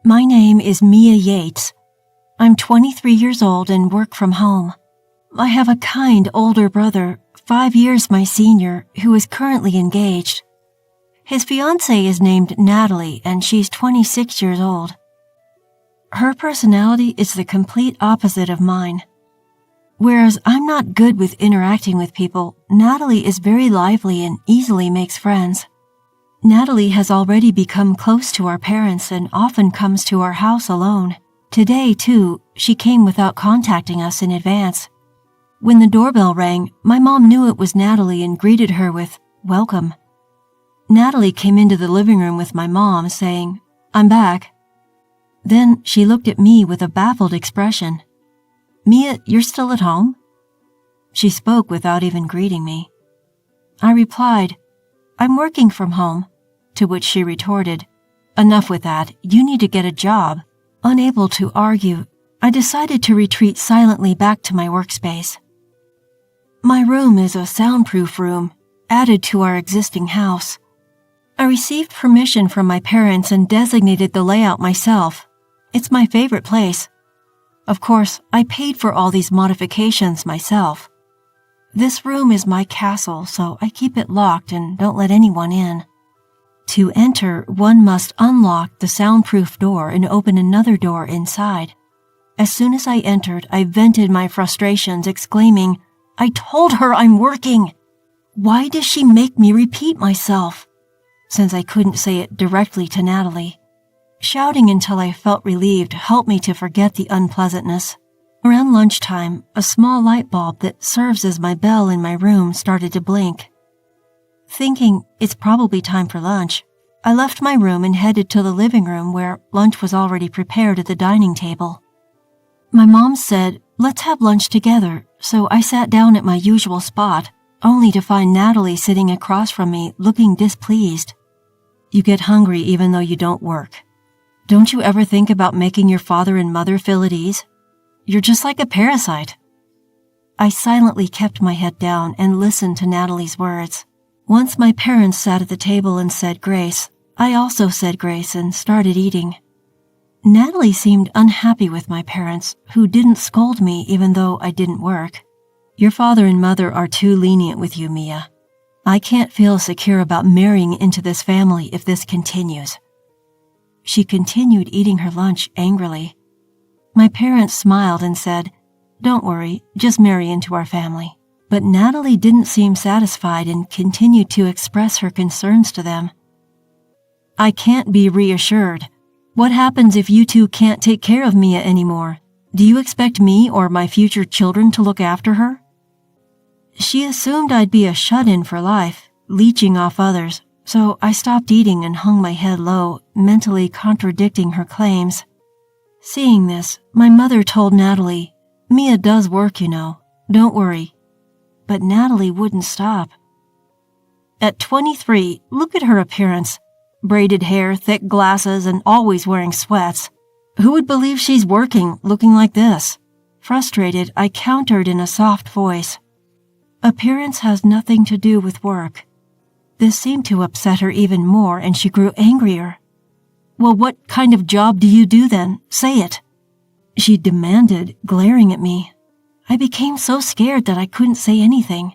My name is Mia Yates. I'm 23 years old and work from home. I have a kind older brother, 5 years my senior, who is currently engaged. His fiancée is named Natalie and she's 26 years old. Her personality is the complete opposite of mine. Whereas I'm not good with interacting with people, Natalie is very lively and easily makes friends. Natalie has already become close to our parents and often comes to our house alone. Today, too, she came without contacting us in advance. When the doorbell rang, my mom knew it was Natalie and greeted her with, "Welcome." Natalie came into the living room with my mom, saying, "I'm back." Then she looked at me with a baffled expression. "Mia, you're still at home?" She spoke without even greeting me. I replied, "I'm working from home," to which she retorted, "Enough with that, you need to get a job." Unable to argue, I decided to retreat silently back to my workspace. My room is a soundproof room, added to our existing house. I received permission from my parents and designated the layout myself. It's my favorite place. Of course, I paid for all these modifications myself. This room is my castle, so I keep it locked and don't let anyone in. To enter, one must unlock the soundproof door and open another door inside. As soon as I entered, I vented my frustrations, exclaiming, "I told her I'm working! Why does she make me repeat myself?" Since I couldn't say it directly to Natalie. Shouting until I felt relieved helped me to forget the unpleasantness. Around lunchtime, a small light bulb that serves as my bell in my room started to blink. Thinking it's probably time for lunch, I left my room and headed to the living room where lunch was already prepared at the dining table. My mom said, "Let's have lunch together," so I sat down at my usual spot, only to find Natalie sitting across from me looking displeased. "You get hungry even though you don't work. Don't you ever think about making your father and mother feel at ease? You're just like a parasite." I silently kept my head down and listened to Natalie's words. Once my parents sat at the table and said grace, I also said grace and started eating. Natalie seemed unhappy with my parents, who didn't scold me even though I didn't work. "Your father and mother are too lenient with you, Mia. I can't feel secure about marrying into this family if this continues." She continued eating her lunch angrily. My parents smiled and said, "Don't worry, just marry into our family." But Natalie didn't seem satisfied and continued to express her concerns to them. "I can't be reassured. What happens if you two can't take care of Mia anymore? Do you expect me or my future children to look after her?" She assumed I'd be a shut-in for life, leeching off others, so I stopped eating and hung my head low, mentally contradicting her claims. Seeing this, my mother told Natalie, "Mia does work, you know. Don't worry." But Natalie wouldn't stop. At 23, look at her appearance. Braided hair, thick glasses, and always wearing sweats. Who would believe she's working, looking like this? Frustrated, I countered in a soft voice. "Appearance has nothing to do with work." This seemed to upset her even more, and she grew angrier. "Well, what kind of job do you do then? Say it," she demanded, glaring at me. I became so scared that I couldn't say anything.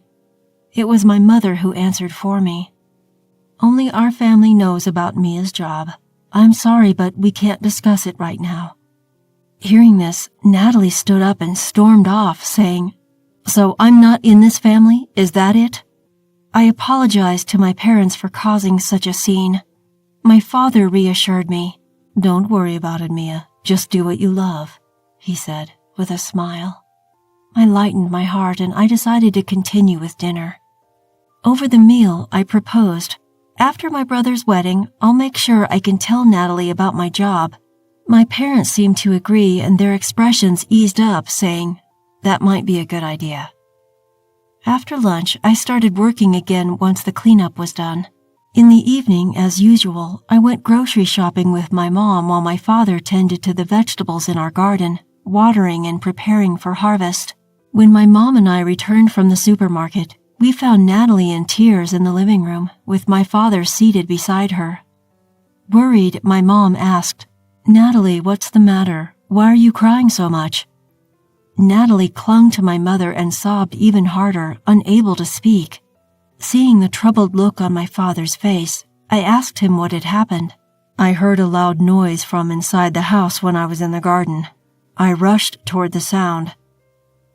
It was my mother who answered for me. "Only our family knows about Mia's job. I'm sorry, but we can't discuss it right now." Hearing this, Natalie stood up and stormed off, saying, "So I'm not in this family? Is that it?" I apologized to my parents for causing such a scene. My father reassured me. "Don't worry about it, Mia. Just do what you love," he said with a smile. I lightened my heart and I decided to continue with dinner. Over the meal, I proposed, "After my brother's wedding, I'll make sure I can tell Natalie about my job." My parents seemed to agree and their expressions eased up, saying, "That might be a good idea." After lunch, I started working again once the cleanup was done. In the evening, as usual, I went grocery shopping with my mom while my father tended to the vegetables in our garden, watering and preparing for harvest. When my mom and I returned from the supermarket, we found Natalie in tears in the living room, with my father seated beside her. Worried, my mom asked, "Natalie, what's the matter? Why are you crying so much?" Natalie clung to my mother and sobbed even harder, unable to speak. Seeing the troubled look on my father's face, I asked him what had happened. "I heard a loud noise from inside the house when I was in the garden. I rushed toward the sound."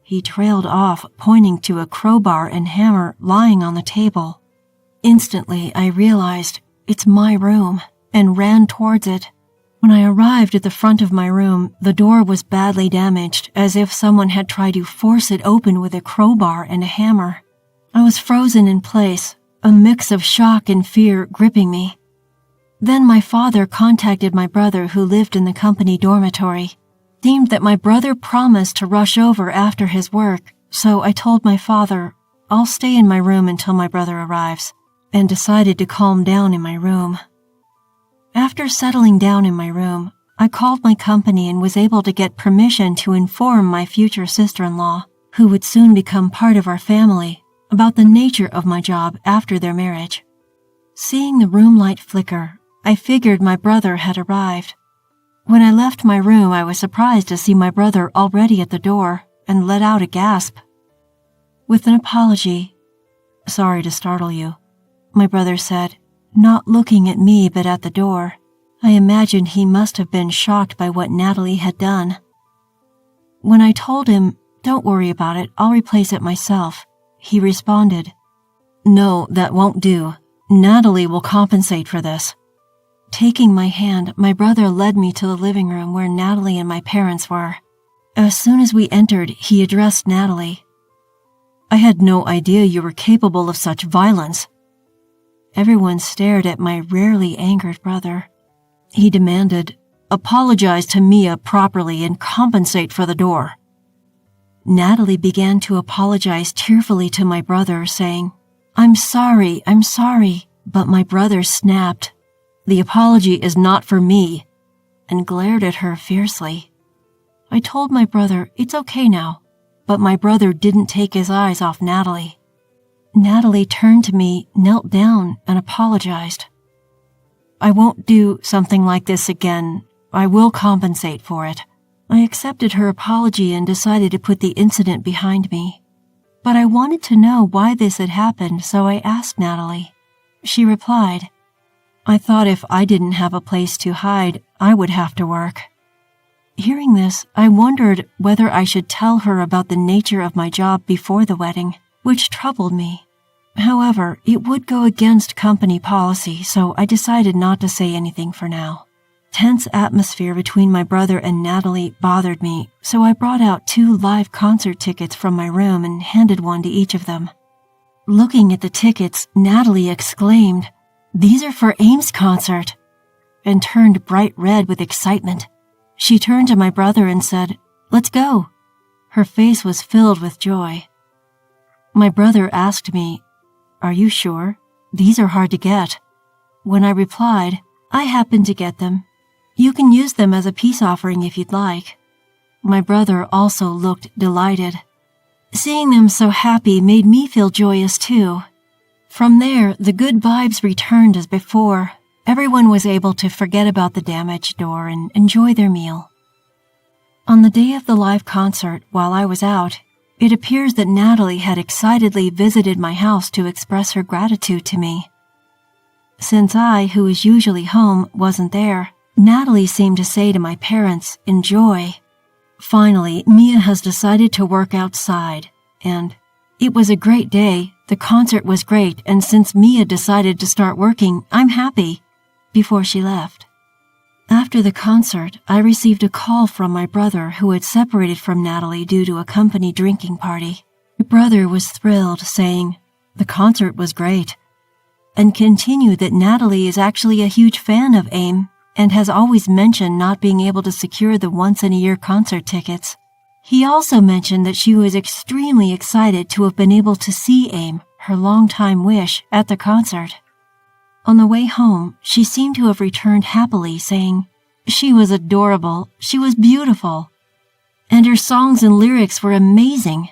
He trailed off, pointing to a crowbar and hammer lying on the table. Instantly, I realized it's my room and ran towards it. When I arrived at the front of my room, the door was badly damaged, as if someone had tried to force it open with a crowbar and a hammer. I was frozen in place, a mix of shock and fear gripping me. Then my father contacted my brother who lived in the company dormitory. Deemed that my brother promised to rush over after his work, so I told my father, "I'll stay in my room until my brother arrives," and decided to calm down in my room. After settling down in my room, I called my company and was able to get permission to inform my future sister-in-law, who would soon become part of our family, about the nature of my job after their marriage. Seeing the room light flicker, I figured my brother had arrived. When I left my room, I was surprised to see my brother already at the door and let out a gasp. With an apology, "Sorry to startle you," my brother said, not looking at me but at the door. I imagined he must have been shocked by what Natalie had done. When I told him, "Don't worry about it, I'll replace it myself," he responded, "No, that won't do. Natalie will compensate for this." Taking my hand, my brother led me to the living room where Natalie and my parents were. As soon as we entered, he addressed Natalie. "I had no idea you were capable of such violence." Everyone stared at my rarely angered brother. He demanded, "Apologize to Mia properly and compensate for the door." Natalie began to apologize tearfully to my brother, saying, I'm sorry, but my brother snapped, "The apology is not for me," and glared at her fiercely. I told my brother it's okay now, but my brother didn't take his eyes off Natalie. Natalie turned to me, knelt down, and apologized. "I won't do something like this again. I will compensate for it." I accepted her apology and decided to put the incident behind me. But I wanted to know why this had happened, so I asked Natalie. She replied, "I thought if I didn't have a place to hide, I would have to work." Hearing this, I wondered whether I should tell her about the nature of my job before the wedding, which troubled me. However, it would go against company policy, so I decided not to say anything for now. Tense atmosphere between my brother and Natalie bothered me, so I brought out 2 live concert tickets from my room and handed one to each of them. Looking at the tickets, Natalie exclaimed, "These are for Aim's concert," and turned bright red with excitement. She turned to my brother and said, "Let's go." Her face was filled with joy. My brother asked me, "Are you sure? These are hard to get." When I replied, "I happened to get them. You can use them as a peace offering if you'd like." My brother also looked delighted. Seeing them so happy made me feel joyous too. From there, the good vibes returned as before. Everyone was able to forget about the damaged door and enjoy their meal. On the day of the live concert, while I was out, it appears that Natalie had excitedly visited my house to express her gratitude to me. Since I, who is usually home, wasn't there, Natalie seemed to say to my parents, "Enjoy." Finally, Mia has decided to work outside, and it was a great day. The concert was great, and since Mia decided to start working, I'm happy, before she left. After the concert, I received a call from my brother who had separated from Natalie due to a company drinking party. My brother was thrilled, saying, "The concert was great," and continued that Natalie is actually a huge fan of AIM and has always mentioned not being able to secure the once-in-a-year concert tickets. He also mentioned that she was extremely excited to have been able to see AIM, her longtime wish, at the concert. On the way home, she seemed to have returned happily, saying, "She was adorable, she was beautiful, and her songs and lyrics were amazing."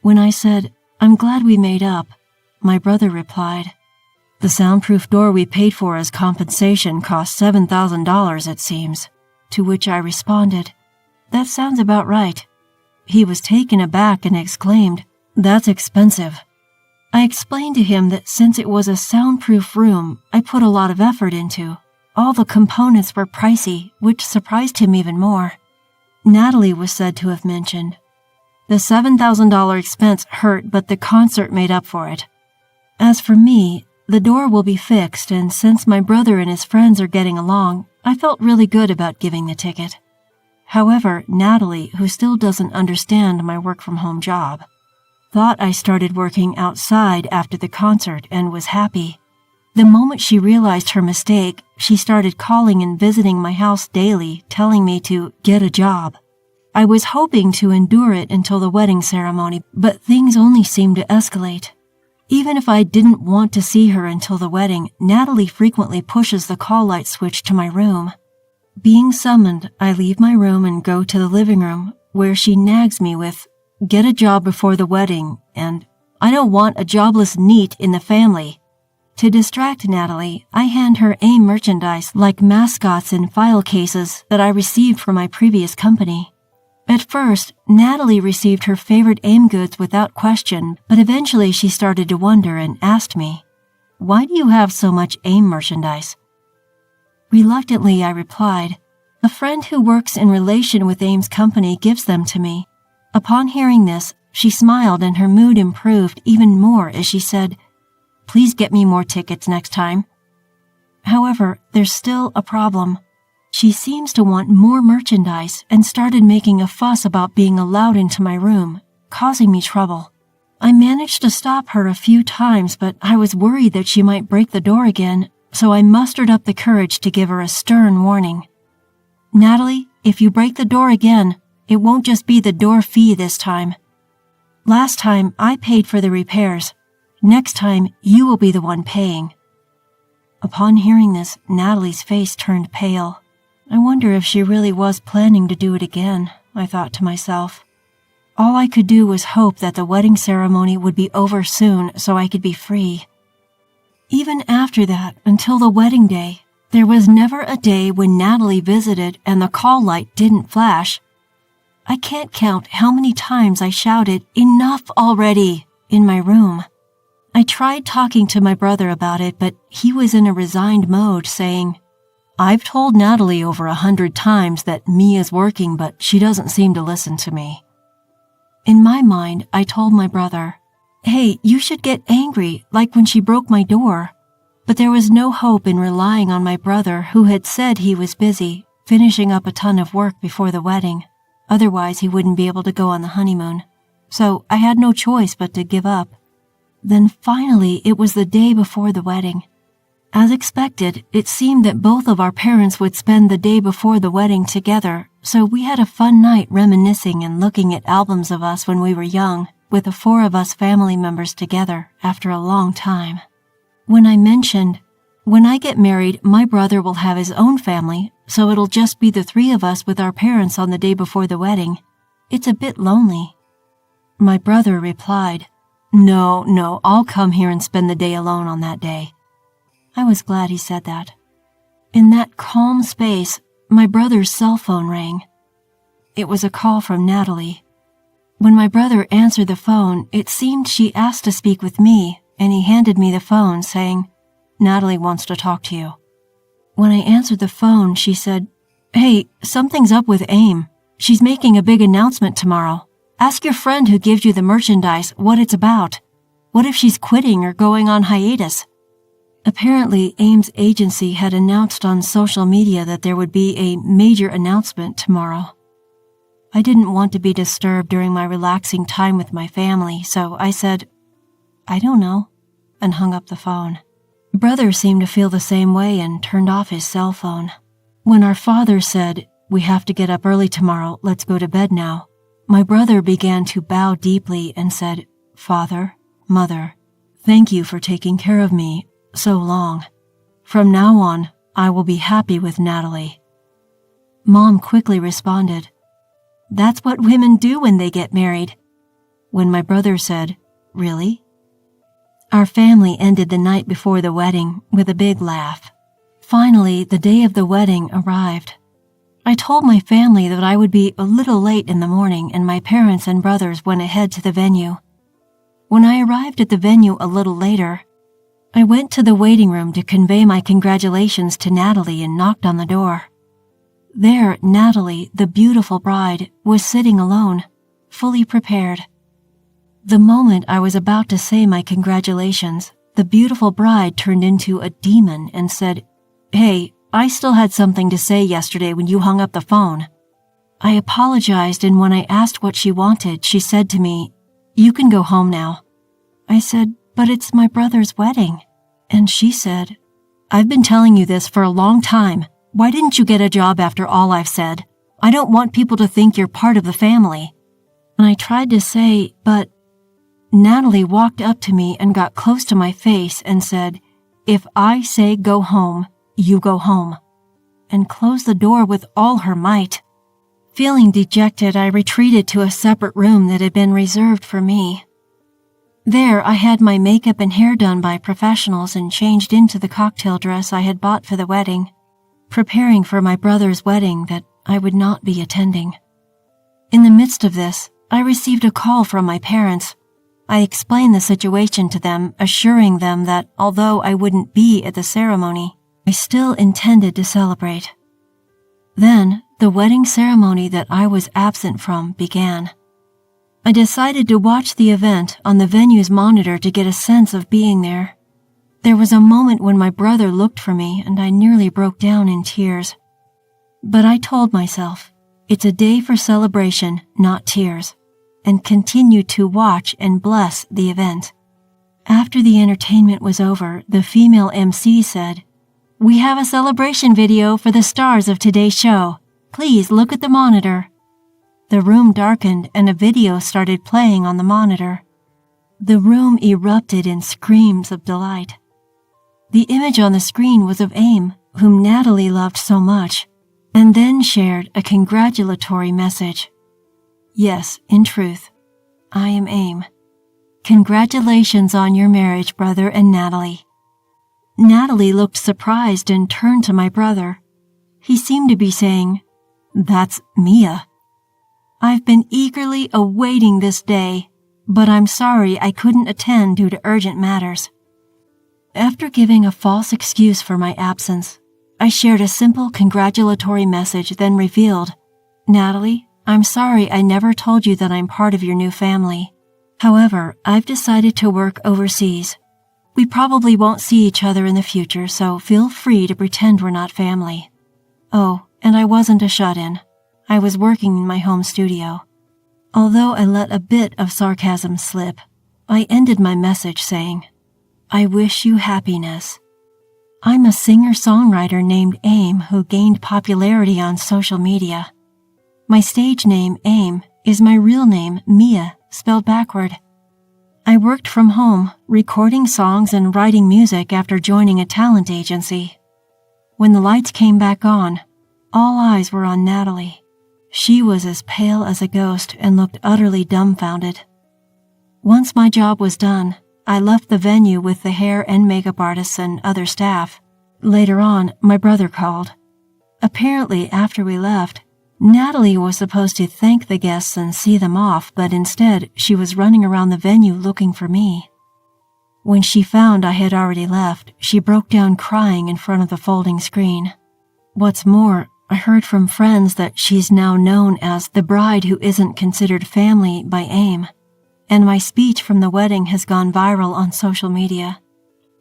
When I said, "I'm glad we made up," my brother replied, "The soundproof door we paid for as compensation cost $7,000, it seems. to which I responded, "That sounds about right." He was taken aback and exclaimed, "That's expensive." I explained to him that since it was a soundproof room I put a lot of effort into, all the components were pricey, which surprised him even more. Natalie was said to have mentioned, "The $7,000 expense hurt, but the concert made up for it." As for me, the door will be fixed, and since my brother and his friends are getting along, I felt really good about giving the ticket. However, Natalie, who still doesn't understand my work-from-home job, thought I started working outside after the concert and was happy. The moment she realized her mistake, she started calling and visiting my house daily, telling me to get a job. I was hoping to endure it until the wedding ceremony, but things only seemed to escalate. Even if I didn't want to see her until the wedding, Natalie frequently pushes the call light switch to my room. Being summoned, I leave my room and go to the living room, where she nags me with, "Get a job before the wedding," and "I don't want a jobless NEET in the family." To distract Natalie, I hand her AIM merchandise like mascots in file cases that I received from my previous company. At first, Natalie received her favorite AIM goods without question, but eventually she started to wonder and asked me, "Why do you have so much AIM merchandise?" Reluctantly, I replied, "A friend who works in relation with AIM's company gives them to me." Upon hearing this, she smiled and her mood improved even more as she said, "Please get me more tickets next time." However, there's still a problem. She seems to want more merchandise and started making a fuss about being allowed into my room, causing me trouble. I managed to stop her a few times, but I was worried that she might break the door again, so I mustered up the courage to give her a stern warning. "Natalie, if you break the door again, it won't just be the door fee this time. Last time I paid for the repairs. Next time you will be the one paying." Upon hearing this, Natalie's face turned pale. I wonder if she really was planning to do it again, I thought to myself. All I could do was hope that the wedding ceremony would be over soon so I could be free. Even after that, until the wedding day, there was never a day when Natalie visited and the call light didn't flash. I can't count how many times I shouted, "Enough already!" in my room. I tried talking to my brother about it, but he was in a resigned mode, saying, "I've told Natalie over 100 times that me is working, but she doesn't seem to listen to me." In my mind, I told my brother, "Hey, you should get angry, like when she broke my door." But there was no hope in relying on my brother, who had said he was busy, finishing up a ton of work before the wedding. Otherwise, he wouldn't be able to go on the honeymoon. So I had no choice but to give up. Then finally, it was the day before the wedding. As expected, it seemed that both of our parents would spend the day before the wedding together, so we had a fun night reminiscing and looking at albums of us when we were young, with the 4 of us family members together after a long time. When I mentioned, "When I get married, my brother will have his own family, so it'll just be the 3 of us with our parents on the day before the wedding. It's a bit lonely." My brother replied, No, I'll come here and spend the day alone on that day." I was glad he said that. In that calm space, my brother's cell phone rang. It was a call from Natalie. When my brother answered the phone, it seemed she asked to speak with me, and he handed me the phone, saying, "Natalie wants to talk to you." When I answered the phone, she said, "Hey, something's up with AIM. She's making a big announcement tomorrow. Ask your friend who gives you the merchandise what it's about. What if she's quitting or going on hiatus?" Apparently, AIM's agency had announced on social media that there would be a major announcement tomorrow. I didn't want to be disturbed during my relaxing time with my family, so I said, "I don't know," and hung up the phone. Brother seemed to feel the same way and turned off his cell phone. When our father said, "We have to get up early tomorrow, let's go to bed now," my brother began to bow deeply and said, "Father, Mother, thank you for taking care of me so long. From now on, I will be happy with Natalie." Mom quickly responded, "That's what women do when they get married." When my brother said, "Really?" Our family ended the night before the wedding with a big laugh. Finally, the day of the wedding arrived. I told my family that I would be a little late in the morning, and my parents and brothers went ahead to the venue. When I arrived at the venue a little later, I went to the waiting room to convey my congratulations to Natalie and knocked on the door. There, Natalie, the beautiful bride, was sitting alone, fully prepared. The moment I was about to say my congratulations, the beautiful bride turned into a demon and said, "Hey, I still had something to say yesterday when you hung up the phone." I apologized, and when I asked what she wanted, she said to me, "You can go home now." I said, "But it's my brother's wedding." And she said, "I've been telling you this for a long time. Why didn't you get a job after all I've said? I don't want people to think you're part of the family." And I tried to say, "But..." Natalie walked up to me and got close to my face and said, "If I say go home, you go home," and closed the door with all her might. Feeling dejected, I retreated to a separate room that had been reserved for me. There, I had my makeup and hair done by professionals and changed into the cocktail dress I had bought for the wedding, preparing for my brother's wedding that I would not be attending. In the midst of this, I received a call from my parents. I explained the situation to them, assuring them that although I wouldn't be at the ceremony, I still intended to celebrate. Then, the wedding ceremony that I was absent from began. I decided to watch the event on the venue's monitor to get a sense of being there. There was a moment when my brother looked for me and I nearly broke down in tears. But I told myself, it's a day for celebration, not tears, and continued to watch and bless the event. After the entertainment was over, the female MC said, "We have a celebration video for the stars of today's show. Please look at the monitor." The room darkened and a video started playing on the monitor. The room erupted in screams of delight. The image on the screen was of Aim, whom Natalie loved so much, and then shared a congratulatory message. "Yes, in truth, I am Aim. Congratulations on your marriage, brother and Natalie." Natalie looked surprised and turned to my brother. He seemed to be saying, "That's Mia. I've been eagerly awaiting this day, but I'm sorry I couldn't attend due to urgent matters." After giving a false excuse for my absence, I shared a simple congratulatory message, then revealed, "Natalie, I'm sorry I never told you that I'm part of your new family. However, I've decided to work overseas. We probably won't see each other in the future, so feel free to pretend we're not family. Oh, and I wasn't a shut-in. I was working in my home studio." Although I let a bit of sarcasm slip, I ended my message saying, "I wish you happiness." I'm a singer-songwriter named Aim who gained popularity on social media. My stage name, Aim, is my real name, Mia, spelled backward. I worked from home, recording songs and writing music after joining a talent agency. When the lights came back on, all eyes were on Natalie. She was as pale as a ghost and looked utterly dumbfounded. Once my job was done, I left the venue with the hair and makeup artists and other staff. Later on, my brother called. Apparently, after we left, Natalie was supposed to thank the guests and see them off, but instead, she was running around the venue looking for me. When she found I had already left, she broke down crying in front of the folding screen. What's more, I heard from friends that she's now known as the bride who isn't considered family by Aim, and my speech from the wedding has gone viral on social media.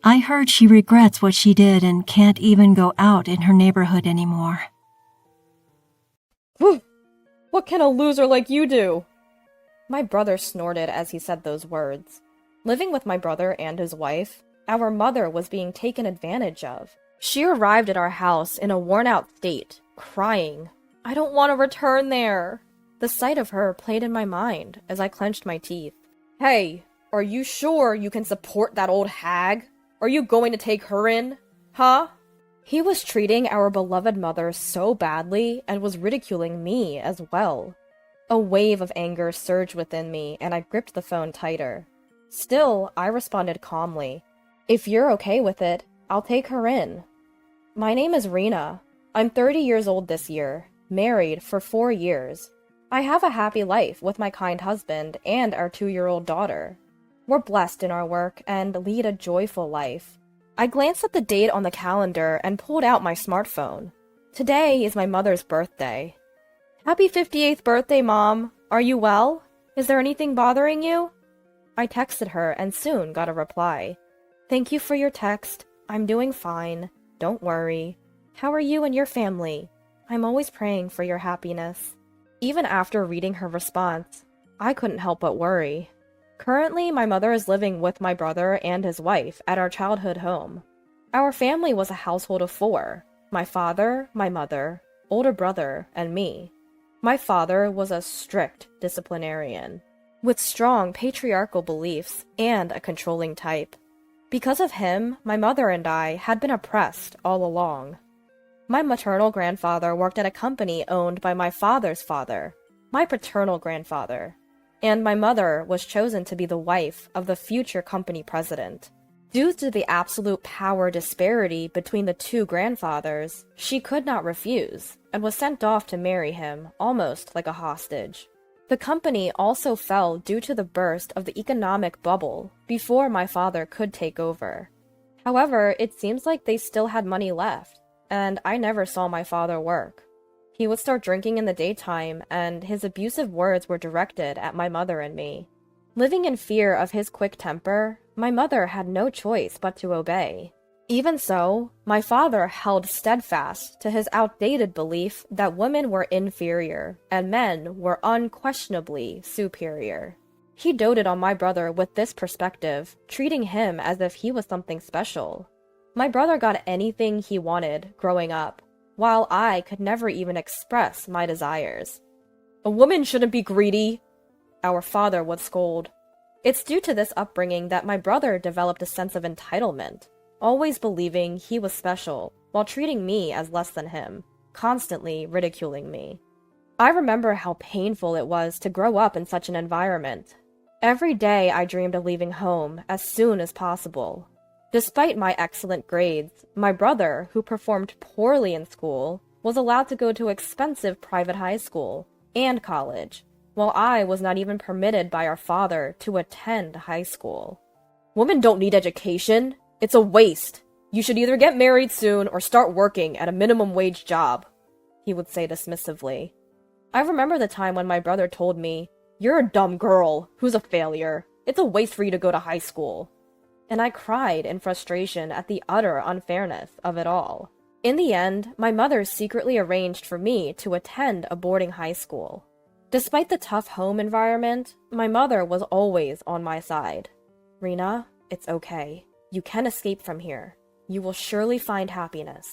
I heard she regrets what she did and can't even go out in her neighborhood anymore. Whew! What can a loser like you do? My brother snorted as he said those words. Living with my brother and his wife, our mother was being taken advantage of. She arrived at our house in a worn-out state, crying, "I don't want to return there." The sight of her played in my mind as I clenched my teeth. "Hey, are you sure you can support that old hag? Are you going to take her in? Huh?" He was treating our beloved mother so badly and was ridiculing me as well. A wave of anger surged within me and I gripped the phone tighter. Still, I responded calmly. "If you're okay with it, I'll take her in. My name is Rena. I'm 30 years old this year. married for 4 years. I have a happy life with my kind husband and our 2-year-old daughter. We're blessed in our work and lead a joyful life. I glanced at the date on the calendar and pulled out my smartphone. Today is my mother's birthday. Happy 58th birthday, Mom. Are you well? Is there anything bothering you? I texted her and soon got a reply. Thank you for your text. I'm doing fine. Don't worry. How are you and your family? I'm always praying for your happiness. Even after reading her response, I couldn't help but worry. Currently, my mother is living with my brother and his wife at our childhood home. Our family was a household of 4. My father, my mother, older brother, and me. My father was a strict disciplinarian, with strong patriarchal beliefs and a controlling type. Because of him, my mother and I had been oppressed all along. My maternal grandfather worked at a company owned by my father's father, my paternal grandfather, and my mother was chosen to be the wife of the future company president. Due to the absolute power disparity between the 2 grandfathers, she could not refuse and was sent off to marry him almost like a hostage. The company also fell due to the burst of the economic bubble before my father could take over. However, it seems like they still had money left, and I never saw my father work. He would start drinking in the daytime, and his abusive words were directed at my mother and me. Living in fear of his quick temper, my mother had no choice but to obey. Even so, my father held steadfast to his outdated belief that women were inferior and men were unquestionably superior. He doted on my brother with this perspective, treating him as if he was something special. My brother got anything he wanted growing up, while I could never even express my desires. "A woman shouldn't be greedy," our father would scold. It's due to this upbringing that my brother developed a sense of entitlement, always believing he was special, while treating me as less than him, constantly ridiculing me. I remember how painful it was to grow up in such an environment. Every day I dreamed of leaving home as soon as possible. Despite my excellent grades, my brother, who performed poorly in school, was allowed to go to expensive private high school and college, while I was not even permitted by our father to attend high school. "Women don't need education. It's a waste. You should either get married soon or start working at a minimum wage job," he would say dismissively. I remember the time when my brother told me, "You're a dumb girl who's a failure. It's a waste for you to go to high school." And I cried in frustration at the utter unfairness of it all. In the end, my mother secretly arranged for me to attend a boarding high school. Despite the tough home environment, my mother was always on my side. "Rena, it's okay. You can escape from here. You will surely find happiness."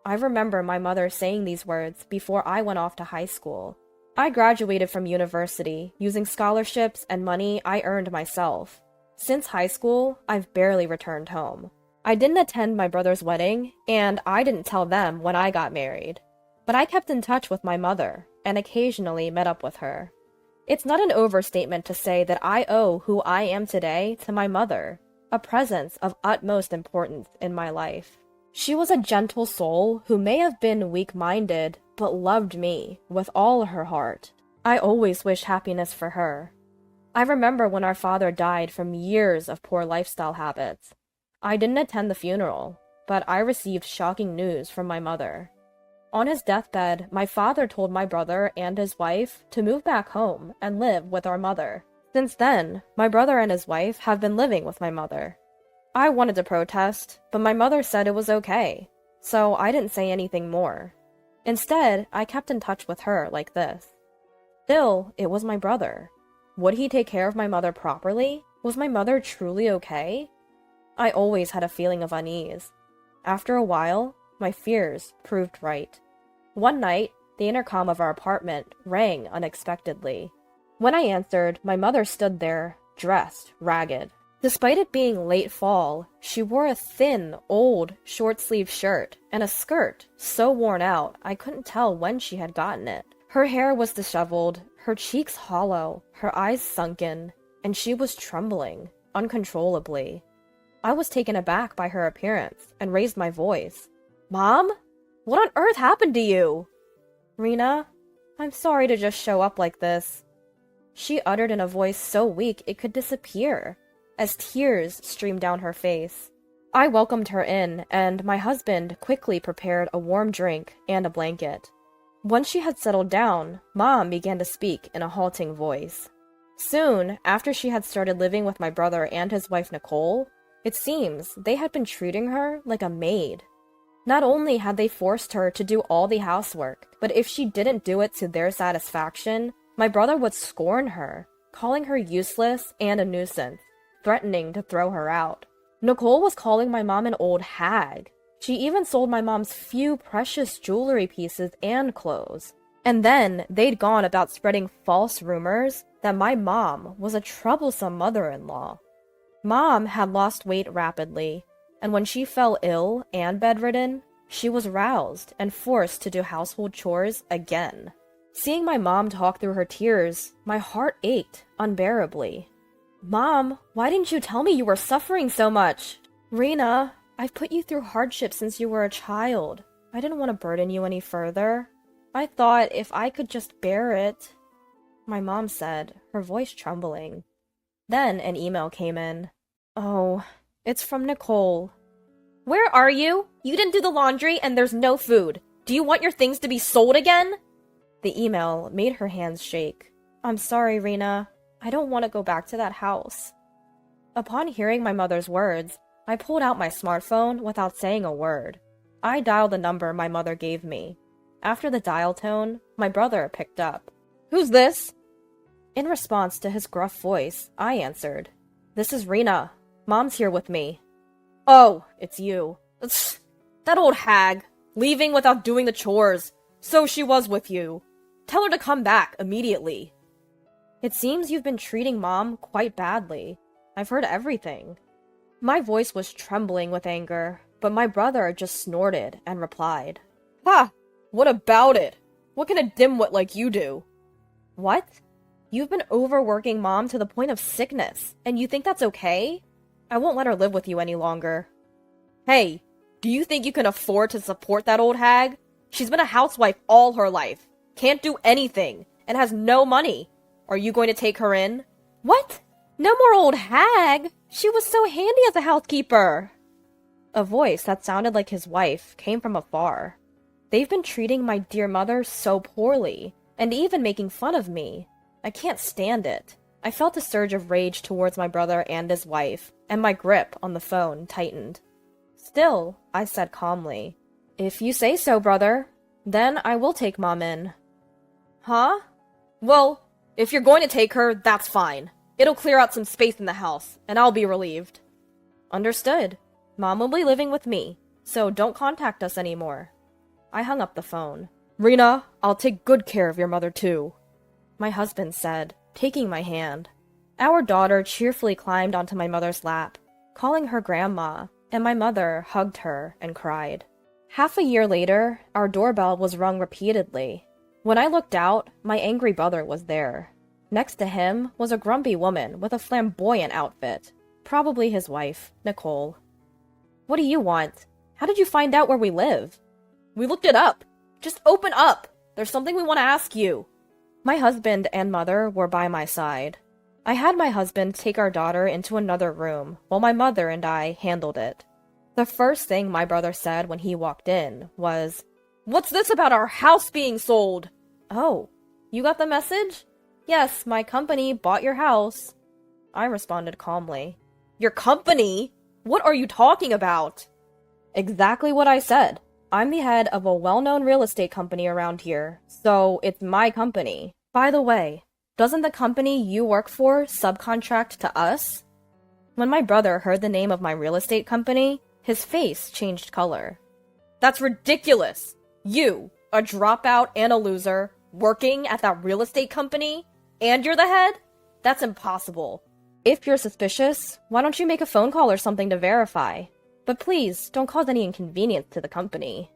I remember my mother saying these words before I went off to high school. I graduated from university using scholarships and money I earned myself. Since high school, I've barely returned home. I didn't attend my brother's wedding, and I didn't tell them when I got married. But I kept in touch with my mother, and occasionally met up with her. It's not an overstatement to say that I owe who I am today to my mother, a presence of utmost importance in my life. She was a gentle soul who may have been weak-minded, but loved me with all her heart. I always wish happiness for her. I remember when our father died from years of poor lifestyle habits. I didn't attend the funeral, but I received shocking news from my mother. On his deathbed, my father told my brother and his wife to move back home and live with our mother. Since then, my brother and his wife have been living with my mother. I wanted to protest, but my mother said it was okay, so I didn't say anything more. Instead, I kept in touch with her like this. Still, it was my brother. Would he take care of my mother properly? Was my mother truly okay? I always had a feeling of unease. After a while, my fears proved right. One night, the intercom of our apartment rang unexpectedly. When I answered, my mother stood there, dressed ragged. Despite it being late fall, she wore a thin, old, short-sleeved shirt and a skirt so worn out I couldn't tell when she had gotten it. Her hair was disheveled, her cheeks hollow, her eyes sunken, and she was trembling uncontrollably. I was taken aback by her appearance and raised my voice. "Mom? What on earth happened to you?" Rena, I'm sorry to just show up like this. She uttered in a voice so weak it could disappear, as tears streamed down her face. I welcomed her in, and my husband quickly prepared a warm drink and a blanket. Once she had settled down, Mom began to speak in a halting voice. Soon, after she had started living with my brother and his wife Nicole, it seems they had been treating her like a maid. Not only had they forced her to do all the housework, but if she didn't do it to their satisfaction, my brother would scorn her, calling her useless and a nuisance, threatening to throw her out. Nicole was calling my mom an old hag. She even sold my mom's few precious jewelry pieces and clothes. And then they'd gone about spreading false rumors that my mom was a troublesome mother-in-law. Mom had lost weight rapidly, and when she fell ill and bedridden, she was roused and forced to do household chores again. Seeing my mom talk through her tears, my heart ached unbearably. Mom, why didn't you tell me you were suffering so much? Rena, I've put you through hardship since you were a child. I didn't want to burden you any further. I thought if I could just bear it. My mom said, her voice trembling. Then an email came in. Oh, it's from Nicole. Where are you? You didn't do the laundry and there's no food. Do you want your things to be sold again? The email made her hands shake. I'm sorry, Rena. I don't want to go back to that house. Upon hearing my mother's words, I pulled out my smartphone without saying a word. I dialed the number my mother gave me. After the dial tone, my brother picked up. Who's this? In response to his gruff voice, I answered. This is Rena. Mom's here with me. Oh, it's you. That old hag, leaving without doing the chores. So she was with you. Tell her to come back immediately. It seems you've been treating Mom quite badly. I've heard everything. My voice was trembling with anger, but my brother just snorted and replied. Ha! What about it? What can a dimwit like you do? What? You've been overworking Mom to the point of sickness, and you think that's okay? I won't let her live with you any longer. Hey, do you think you can afford to support that old hag? She's been a housewife all her life, can't do anything, and has no money. Are you going to take her in? What? No more old hag! She was so handy as a housekeeper! A voice that sounded like his wife came from afar. They've been treating my dear mother so poorly, and even making fun of me. I can't stand it. I felt a surge of rage towards my brother and his wife, and my grip on the phone tightened. Still, I said calmly, If you say so, brother, then I will take Mom in. Huh? Well, if you're going to take her, that's fine. It'll clear out some space in the house, and I'll be relieved. Understood. Mom will be living with me, so don't contact us anymore. I hung up the phone. Rena, I'll take good care of your mother too, my husband said, taking my hand. Our daughter cheerfully climbed onto my mother's lap, calling her grandma, and my mother hugged her and cried. Half a year later, our doorbell was rung repeatedly. When I looked out, my angry brother was there. Next to him was a grumpy woman with a flamboyant outfit, probably his wife, Nicole. What do you want? How did you find out where we live? We looked it up. Just open up. There's something we want to ask you. My husband and mother were by my side. I had my husband take our daughter into another room while my mother and I handled it. The first thing my brother said when he walked in was, What's this about our house being sold? Oh, you got the message? Yes, my company bought your house. I responded calmly. Your company? What are you talking about? Exactly what I said. I'm the head of a well-known real estate company around here, so it's my company. By the way, doesn't the company you work for subcontract to us? When my brother heard the name of my real estate company, his face changed color. That's ridiculous! You, a dropout and a loser, working at that real estate company? And you're the head? That's impossible. If you're suspicious, why don't you make a phone call or something to verify? But please, don't cause any inconvenience to the company.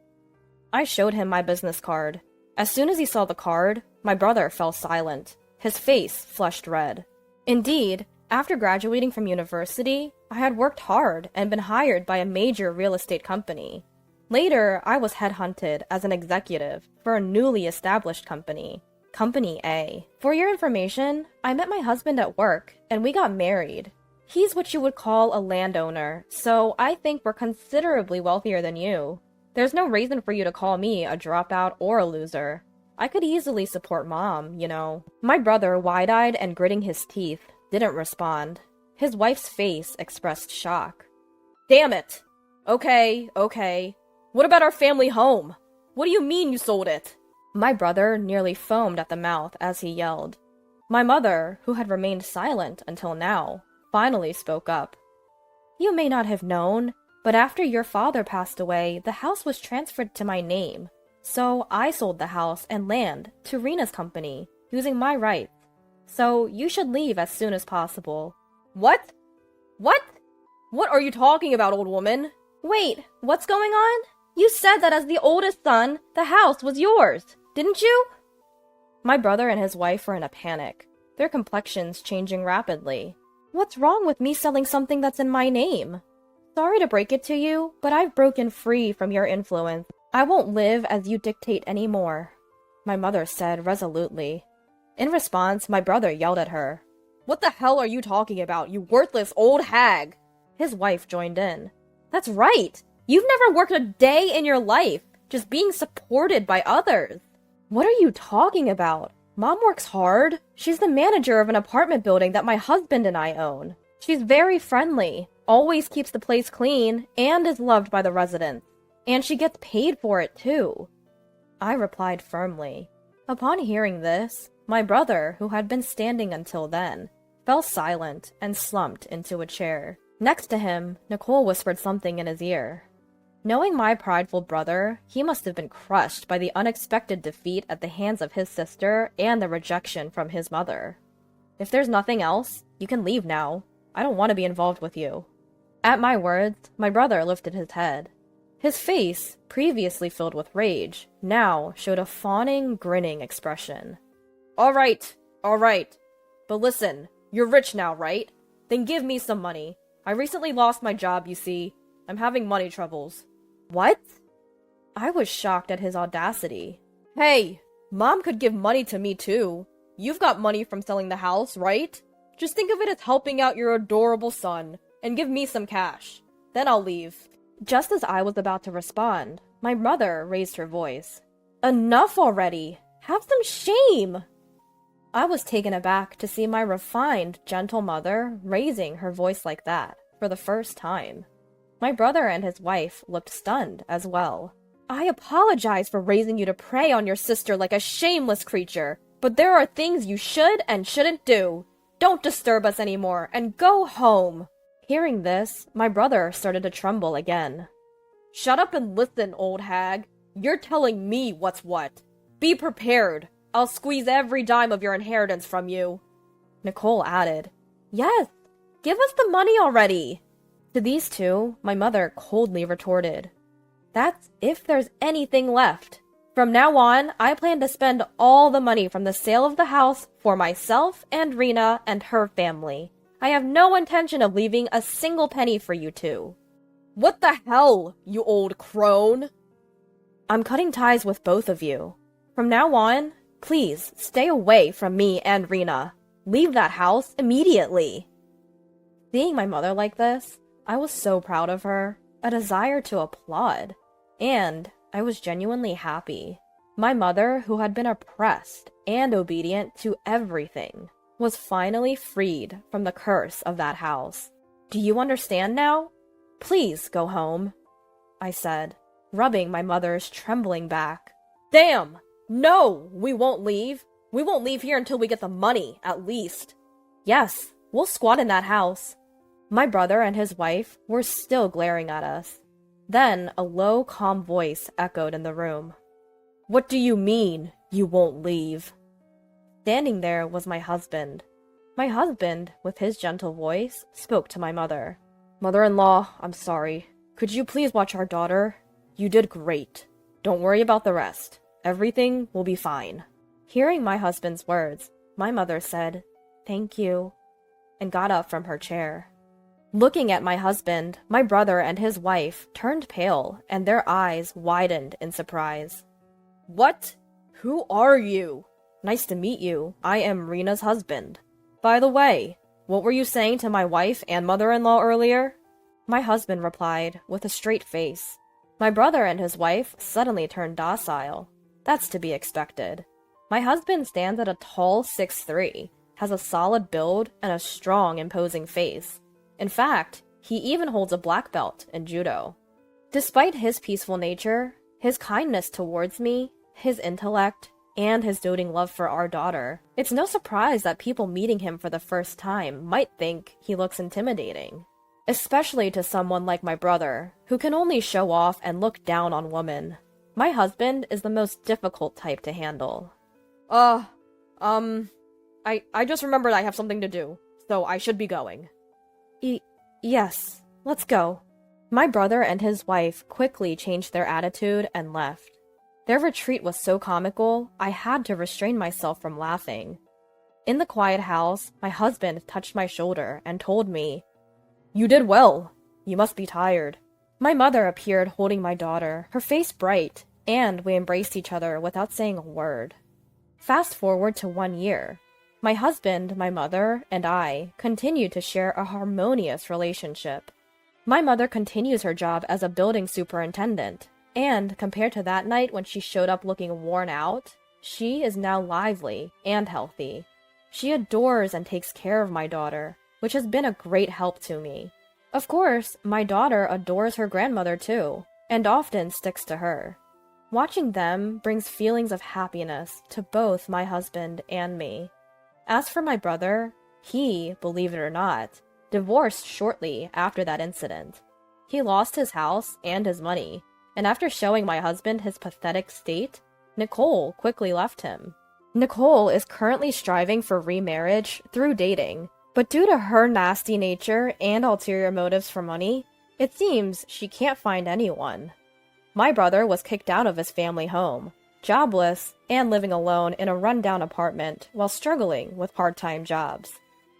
I showed him my business card. As soon as he saw the card, my brother fell silent. His face flushed red. Indeed, after graduating from university, I had worked hard and been hired by a major real estate company. Later, I was headhunted as an executive for a newly established company, Company A. For your information, I met my husband at work, and we got married. He's what you would call a landowner, so I think we're considerably wealthier than you. There's no reason for you to call me a dropout or a loser. I could easily support Mom, you know. My brother, wide-eyed and gritting his teeth, didn't respond. His wife's face expressed shock. Damn it! Okay. What about our family home? What do you mean you sold it? My brother nearly foamed at the mouth as he yelled. My mother, who had remained silent until now, finally spoke up. You may not have known, but after your father passed away, the house was transferred to my name. So I sold the house and land to Rena's company, using my rights. So you should leave as soon as possible. What? What are you talking about, old woman? Wait, what's going on? You said that as the oldest son, the house was yours, didn't you? My brother and his wife were in a panic, their complexions changing rapidly. What's wrong with me selling something that's in my name? Sorry to break it to you, but I've broken free from your influence. I won't live as you dictate anymore, my mother said resolutely. In response, my brother yelled at her. What the hell are you talking about, you worthless old hag? His wife joined in. That's right! You've never worked a day in your life, just being supported by others. What are you talking about? Mom works hard. She's the manager of an apartment building that my husband and I own. She's very friendly, always keeps the place clean, and is loved by the residents. And she gets paid for it too. I replied firmly. Upon hearing this, my brother, who had been standing until then, fell silent and slumped into a chair. Next to him, Nicole whispered something in his ear. Knowing my prideful brother, he must have been crushed by the unexpected defeat at the hands of his sister and the rejection from his mother. If there's nothing else, you can leave now. I don't want to be involved with you. At my words, my brother lifted his head. His face, previously filled with rage, now showed a fawning, grinning expression. All right. But listen, you're rich now, right? Then give me some money. I recently lost my job, you see. I'm having money troubles. What? I was shocked at his audacity. Hey, Mom could give money to me too. You've got money from selling the house, right? Just think of it as helping out your adorable son, and give me some cash. Then I'll leave. Just as I was about to respond, my mother raised her voice. Enough already! Have some shame! I was taken aback to see my refined, gentle mother raising her voice like that for the first time. My brother and his wife looked stunned as well. I apologize for raising you to prey on your sister like a shameless creature, but there are things you should and shouldn't do. Don't disturb us anymore, and go home. Hearing this, my brother started to tremble again. Shut up and listen, old hag. You're telling me what's what. Be prepared. I'll squeeze every dime of your inheritance from you. Nicole added, Yes, give us the money already. To these two, my mother coldly retorted, That's if there's anything left. From now on, I plan to spend all the money from the sale of the house for myself and Rena and her family. I have no intention of leaving a single penny for you two. What the hell, you old crone? I'm cutting ties with both of you. From now on, please stay away from me and Rena. Leave that house immediately. Seeing my mother like this, I was so proud of her, a desire to applaud, and I was genuinely happy. My mother, who had been oppressed and obedient to everything, was finally freed from the curse of that house. Do you understand now? Please go home, I said, rubbing my mother's trembling back. Damn! No, we won't leave. We won't leave here until we get the money, at least. Yes, we'll squat in that house. My brother and his wife were still glaring at us. Then a low, calm voice echoed in the room. What do you mean, you won't leave? Standing there was my husband. My husband, with his gentle voice, spoke to my mother. Mother-in-law, I'm sorry. Could you please watch our daughter? You did great. Don't worry about the rest. Everything will be fine. Hearing my husband's words, my mother said, Thank you, and got up from her chair. Looking at my husband, my brother and his wife turned pale and their eyes widened in surprise. What? Who are you? Nice to meet you. I am Rena's husband. By the way, what were you saying to my wife and mother-in-law earlier? My husband replied with a straight face. My brother and his wife suddenly turned docile. That's to be expected. My husband stands at a tall 6'3", has a solid build and a strong, imposing face. In fact, he even holds a black belt in judo. Despite his peaceful nature, his kindness towards me, his intellect, and his doting love for our daughter, it's no surprise that people meeting him for the first time might think he looks intimidating. Especially to someone like my brother, who can only show off and look down on women. My husband is the most difficult type to handle. I just remembered I have something to do, so I should be going. Yes, let's go. My brother and his wife quickly changed their attitude and left. Their retreat was so comical, I had to restrain myself from laughing. In the quiet house, my husband touched my shoulder and told me, "You did well. You must be tired." My mother appeared holding my daughter, her face bright, and we embraced each other without saying a word. Fast forward to 1 year. My husband, my mother, and I continued to share a harmonious relationship. My mother continues her job as a building superintendent, and compared to that night when she showed up looking worn out, she is now lively and healthy. She adores and takes care of my daughter, which has been a great help to me. Of course, my daughter adores her grandmother too, and often sticks to her. Watching them brings feelings of happiness to both my husband and me. As for my brother, he, believe it or not, divorced shortly after that incident. He lost his house and his money, and after showing my husband his pathetic state, Nicole quickly left him. Nicole is currently striving for remarriage through dating, but due to her nasty nature and ulterior motives for money, it seems she can't find anyone. My brother was kicked out of his family home, jobless, and living alone in a rundown apartment while struggling with part-time jobs.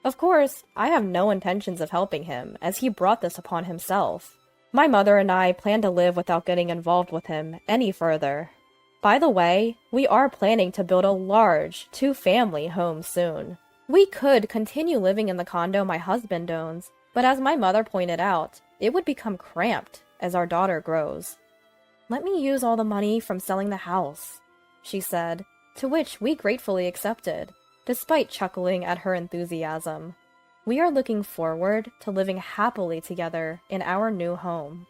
Of course, I have no intentions of helping him, as he brought this upon himself. My mother and I plan to live without getting involved with him any further. By the way, we are planning to build a large, 2-family home soon. We could continue living in the condo my husband owns, but as my mother pointed out, it would become cramped as our daughter grows. "Let me use all the money from selling the house," she said, to which we gratefully accepted, despite chuckling at her enthusiasm. We are looking forward to living happily together in our new home.